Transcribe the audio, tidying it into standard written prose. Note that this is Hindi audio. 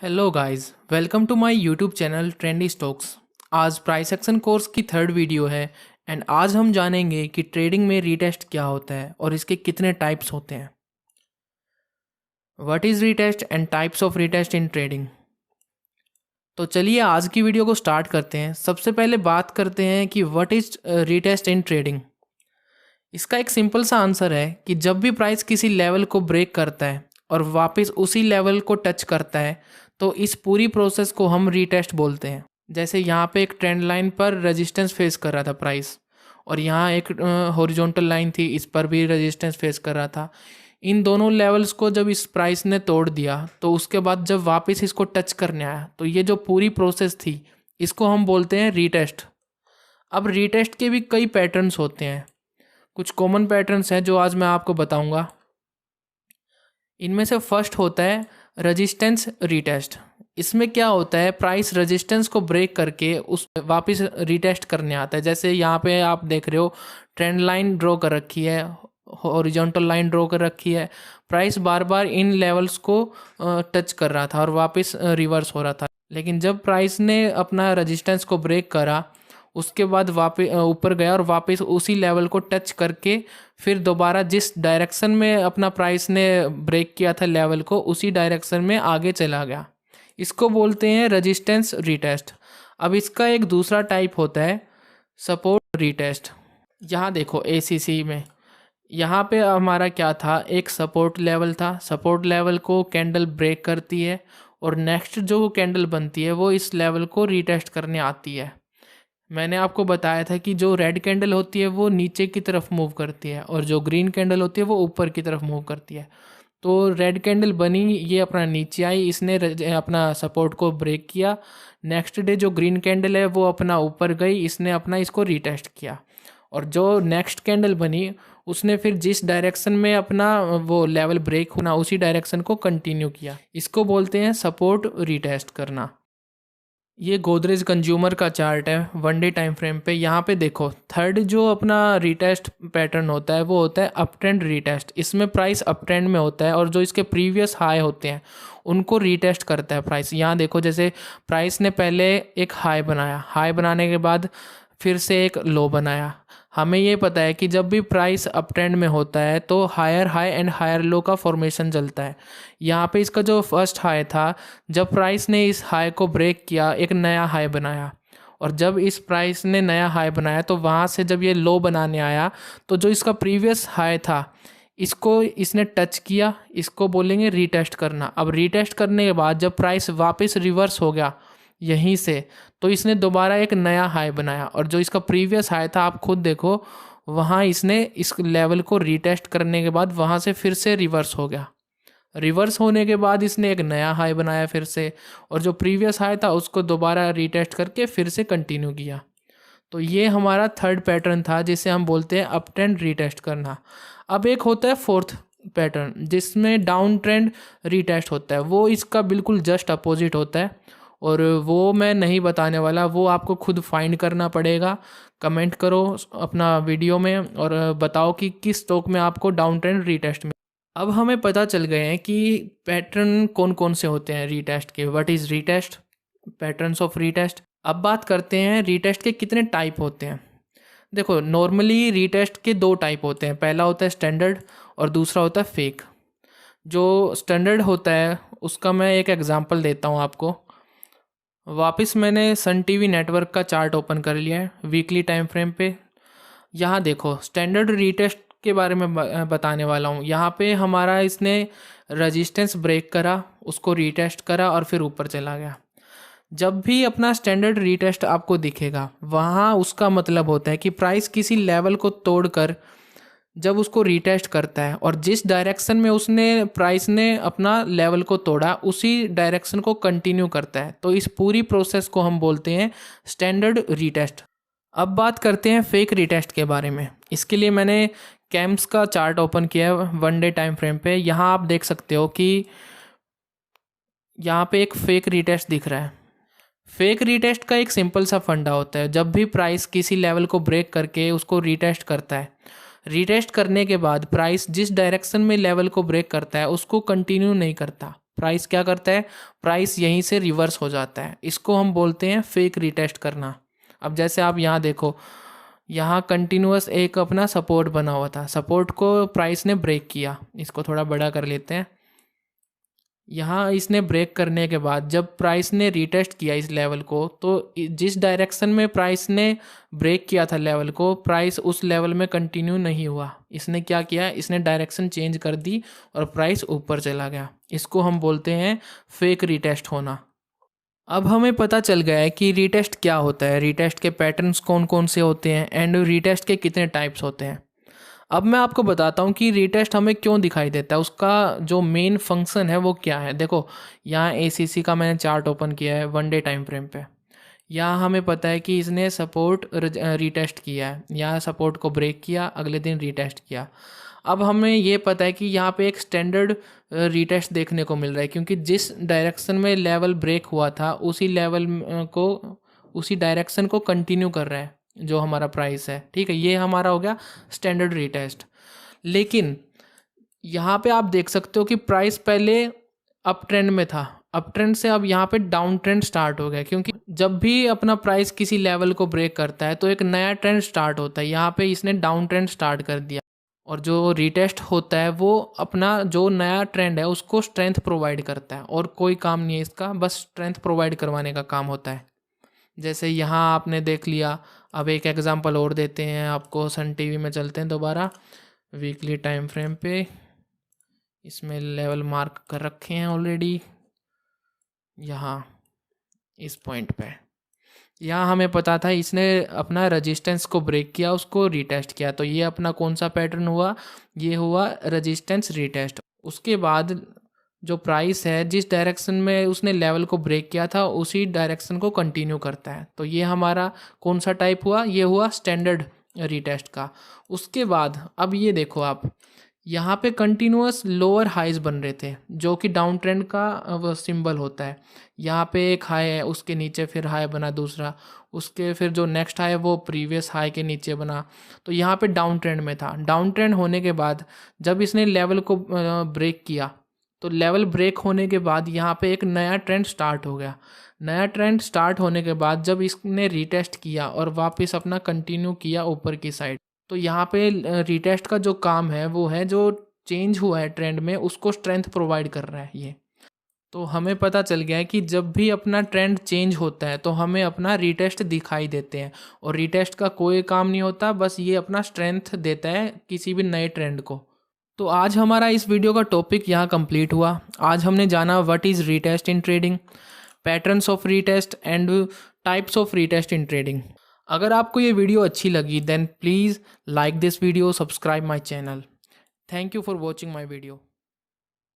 Hello guys, welcome to my YouTube channel trendy stocks. आज प्राइस एक्शन कोर्स की थर्ड वीडियो है एंड आज हम जानेंगे कि ट्रेडिंग में रीटेस्ट क्या होता है और इसके कितने टाइप्स होते हैं। What is retest and types of retest in trading. तो चलिए आज की वीडियो को स्टार्ट करते हैं। सबसे पहले बात करते हैं कि what is retest in trading. इसका एक सिंपल सा आंसर है कि जब भी प्राइस किसी लेवल को ब्रेक करता है और वापस उसी लेवल को टच करता है तो इस पूरी प्रोसेस को हम रीटेस्ट बोलते हैं। जैसे यहाँ पे एक ट्रेंड लाइन पर रेजिस्टेंस फेस कर रहा था प्राइस और यहाँ एक हॉरिजॉन्टल लाइन थी, इस पर भी रेजिस्टेंस फेस कर रहा था। इन दोनों लेवल्स को जब इस प्राइस ने तोड़ दिया तो उसके बाद जब वापस इसको टच करने आया तो ये जो पूरी प्रोसेस थी इसको हम बोलते हैं रीटेस्ट। अब रीटेस्ट के भी कई पैटर्न्स होते हैं। कुछ कॉमन पैटर्न्स हैं जो आज मैं आपको बताऊंगा। इनमें से फर्स्ट होता है रेजिस्टेंस रीटेस्ट। इसमें क्या होता है, प्राइस रेजिस्टेंस को ब्रेक करके उस वापस रीटेस्ट करने आता है। जैसे यहाँ पे आप देख रहे हो ट्रेंड लाइन ड्रॉ कर रखी है, हॉरिजॉन्टल लाइन ड्रॉ कर रखी है। प्राइस बार बार इन लेवल्स को टच कर रहा था और वापस रिवर्स हो रहा था। लेकिन जब प्राइस ने अपना रेजिस्टेंस को ब्रेक करा उसके बाद वापस ऊपर गया और वापस उसी लेवल को टच करके फिर दोबारा जिस डायरेक्शन में अपना प्राइस ने ब्रेक किया था लेवल को उसी डायरेक्शन में आगे चला गया। इसको बोलते हैं रेजिस्टेंस रीटेस्ट। अब इसका एक दूसरा टाइप होता है सपोर्ट रीटेस्ट। यहाँ देखो एसीसी में यहाँ पे हमारा क्या था, एक सपोर्ट लेवल था। सपोर्ट लेवल को कैंडल ब्रेक करती है और नेक्स्ट जो कैंडल बनती है वो इस लेवल को रीटेस्ट करने आती है। मैंने आपको बताया था कि जो रेड कैंडल होती है वो नीचे की तरफ मूव करती है और जो ग्रीन कैंडल होती है वो ऊपर की तरफ मूव करती है। तो रेड कैंडल बनी, ये अपना नीचे आई, इसने अपना सपोर्ट को ब्रेक किया। नेक्स्ट डे जो ग्रीन कैंडल है वो अपना ऊपर गई, इसने अपना इसको रीटेस्ट किया। और जो नेक्स्ट कैंडल बनी उसने फिर जिस डायरेक्शन में अपना वो लेवल ब्रेक होना उसी डायरेक्शन को कंटिन्यू किया। इसको बोलते हैं सपोर्ट रीटेस्ट करना। ये गोदरेज कंज्यूमर का चार्ट है 1 डे टाइम फ्रेम पे। यहाँ पे देखो थर्ड जो अपना रीटेस्ट पैटर्न होता है वो होता है अप ट्रेंड रीटेस्ट। इसमें प्राइस अप ट्रेंड में होता है और जो इसके प्रीवियस हाई होते हैं उनको रीटेस्ट करता है प्राइस। यहाँ देखो जैसे प्राइस ने पहले एक हाई बनाया, हाई बनाने के बाद फिर से एक लो बनाया। हमें ये पता है कि जब भी प्राइस अप ट्रेंड में होता है तो higher high and higher low का फॉर्मेशन चलता है। यहाँ पे इसका जो फर्स्ट हाई था, जब प्राइस ने इस हाई को ब्रेक किया एक नया हाई बनाया और जब इस प्राइस ने नया हाई बनाया तो वहाँ से जब ये लो बनाने आया तो जो इसका प्रीवियस हाई था इसको इसने टच किया, इसको बोलेंगे रीटेस्ट करना। अब रीटेस्ट करने के बाद जब प्राइस वापस रिवर्स हो गया यहीं से तो इसने दोबारा एक नया हाई बनाया और जो इसका प्रीवियस हाई था आप खुद देखो वहाँ इसने इस लेवल को रीटेस्ट करने के बाद वहाँ से फिर से रिवर्स हो गया। रिवर्स होने के बाद इसने एक नया हाई बनाया फिर से और जो प्रीवियस हाई था उसको दोबारा रीटेस्ट करके फिर से कंटिन्यू किया। तो ये हमारा थर्ड पैटर्न था जिसे हम बोलते हैं अप ट्रेंड रीटेस्ट करना। अब एक होता है फोर्थ पैटर्न जिसमें डाउन ट्रेंड रीटेस्ट होता है। वो इसका बिल्कुल जस्ट अपोजिट होता है और वो मैं नहीं बताने वाला, वो आपको खुद फाइंड करना पड़ेगा। कमेंट करो अपना वीडियो में और बताओ कि किस स्टॉक में आपको डाउन ट्रेंड रीटेस्ट में। अब हमें पता चल गए हैं कि पैटर्न कौन कौन से होते हैं रीटेस्ट के। What is retest, patterns of retest. अब बात करते हैं रीटेस्ट के कितने टाइप होते हैं। देखो नॉर्मली रीटेस्ट के 2 टाइप होते हैं। पहला होता है स्टैंडर्ड और दूसरा होता है फेक। जो स्टैंडर्ड होता है उसका मैं एक एग्जांपल देता हूँ आपको। वापस मैंने सन टीवी नेटवर्क का चार्ट ओपन कर लिया है वीकली टाइम फ्रेम पे। यहाँ देखो स्टैंडर्ड रीटेस्ट के बारे में बताने वाला हूँ। यहाँ पे हमारा इसने रेजिस्टेंस ब्रेक करा, उसको रीटेस्ट करा और फिर ऊपर चला गया। जब भी अपना स्टैंडर्ड रीटेस्ट आपको दिखेगा वहाँ उसका मतलब होता है कि प्राइस किसी लेवल को तोड़कर जब उसको रीटेस्ट करता है और जिस डायरेक्शन में उसने प्राइस ने अपना लेवल को तोड़ा उसी डायरेक्शन को कंटिन्यू करता है। तो इस पूरी प्रोसेस को हम बोलते हैं स्टैंडर्ड रीटेस्ट। अब बात करते हैं फेक रीटेस्ट के बारे में। इसके लिए मैंने कैम्स का चार्ट ओपन किया है 1 डे टाइम फ्रेम पे। यहाँ आप देख सकते हो कि यहाँ पे एक फेक रीटेस्ट दिख रहा है। फेक रीटेस्ट का एक सिंपल सा फंडा होता है, जब भी प्राइस किसी लेवल को ब्रेक करके उसको रीटेस्ट करता है, रीटेस्ट करने के बाद प्राइस जिस डायरेक्शन में लेवल को ब्रेक करता है उसको कंटिन्यू नहीं करता, प्राइस क्या करता है, प्राइस यहीं से रिवर्स हो जाता है। इसको हम बोलते हैं फेक रीटेस्ट करना। अब जैसे आप यहाँ देखो, यहाँ कंटिन्यूअस एक अपना सपोर्ट बना हुआ था, सपोर्ट को प्राइस ने ब्रेक किया। इसको थोड़ा बड़ा कर लेते हैं। यहाँ इसने ब्रेक करने के बाद जब प्राइस ने रीटेस्ट किया इस लेवल को, तो जिस डायरेक्शन में प्राइस ने ब्रेक किया था लेवल को, प्राइस उस लेवल में कंटिन्यू नहीं हुआ। इसने क्या किया, इसने डायरेक्शन चेंज कर दी और प्राइस ऊपर चला गया। इसको हम बोलते हैं फेक रीटेस्ट होना। अब हमें पता चल गया है कि रीटेस्ट क्या होता है, रीटेस्ट के पैटर्न्स कौन कौन से होते हैं एंड रीटेस्ट के कितने टाइप्स होते हैं। अब मैं आपको बताता हूँ कि रीटेस्ट हमें क्यों दिखाई देता है, उसका जो मेन फंक्शन है वो क्या है। देखो यहाँ ACC का मैंने चार्ट ओपन किया है 1 डे टाइम फ्रेम पे। यहाँ हमें पता है कि इसने सपोर्ट रीटेस्ट किया है, यहाँ सपोर्ट को ब्रेक किया, अगले दिन रीटेस्ट किया। अब हमें ये पता है कि यहाँ पे एक स्टैंडर्ड रीटेस्ट देखने को मिल रहा है, क्योंकि जिस डायरेक्शन में लेवल ब्रेक हुआ था उसी लेवल को, उसी डायरेक्शन को कंटिन्यू कर रहा है जो हमारा प्राइस है। ठीक है, ये हमारा हो गया स्टैंडर्ड रीटेस्ट। लेकिन यहाँ पे आप देख सकते हो कि प्राइस पहले अप ट्रेंड में था, अप ट्रेंड से अब यहाँ पे डाउन ट्रेंड स्टार्ट हो गया, क्योंकि जब भी अपना प्राइस किसी लेवल को ब्रेक करता है तो एक नया ट्रेंड स्टार्ट होता है। यहाँ पे इसने डाउन ट्रेंड स्टार्ट कर दिया, और जो रीटेस्ट होता है वो अपना जो नया ट्रेंड है उसको स्ट्रेंथ प्रोवाइड करता है, और कोई काम नहीं है इसका, बस स्ट्रेंथ प्रोवाइड करवाने का काम होता है। जैसे यहाँ आपने देख लिया। अब एक एग्जांपल और देते हैं आपको, सन टीवी में चलते हैं दोबारा, वीकली टाइम फ्रेम पे। इसमें लेवल मार्क कर रखे हैं ऑलरेडी, यहाँ इस पॉइंट पे। यहाँ हमें पता था इसने अपना रेजिस्टेंस को ब्रेक किया, उसको रीटेस्ट किया, तो ये अपना कौन सा पैटर्न हुआ, ये हुआ रेजिस्टेंस रीटेस्ट। उसके बाद जो प्राइस है जिस डायरेक्शन में उसने लेवल को ब्रेक किया था उसी डायरेक्शन को कंटिन्यू करता है, तो ये हमारा कौन सा टाइप हुआ, ये हुआ स्टैंडर्ड रीटेस्ट का। उसके बाद अब ये देखो आप, यहाँ पे कंटिन्यूअस लोअर हाइज बन रहे थे जो कि डाउन ट्रेंड का सिंबल होता है। यहाँ पे एक हाई है, उसके नीचे फिर हाई बना दूसरा, उसके फिर जो नेक्स्ट हाई है वो प्रीवियस हाई के नीचे बना, तो यहाँ पे डाउन ट्रेंड में था। डाउन ट्रेंड होने के बाद जब इसने लेवल को ब्रेक किया, तो लेवल ब्रेक होने के बाद यहाँ पे एक नया ट्रेंड स्टार्ट हो गया। नया ट्रेंड स्टार्ट होने के बाद जब इसने रीटेस्ट किया और वापस अपना कंटिन्यू किया ऊपर की साइड, तो यहाँ पे रीटेस्ट का जो काम है वो है जो चेंज हुआ है ट्रेंड में उसको स्ट्रेंथ प्रोवाइड कर रहा है ये। तो हमें पता चल गया है कि जब भी अपना ट्रेंड चेंज होता है तो हमें अपना रीटेस्ट दिखाई देते हैं, और रीटेस्ट का कोई काम नहीं होता, बस ये अपना स्ट्रेंथ देता है किसी भी नए ट्रेंड को। तो आज हमारा इस वीडियो का टॉपिक यहाँ कंप्लीट हुआ। आज हमने जाना what is retest in trading, patterns of retest and types of retest in trading. अगर आपको ये वीडियो अच्छी लगी then please like this video, subscribe my channel. Thank you for watching my video.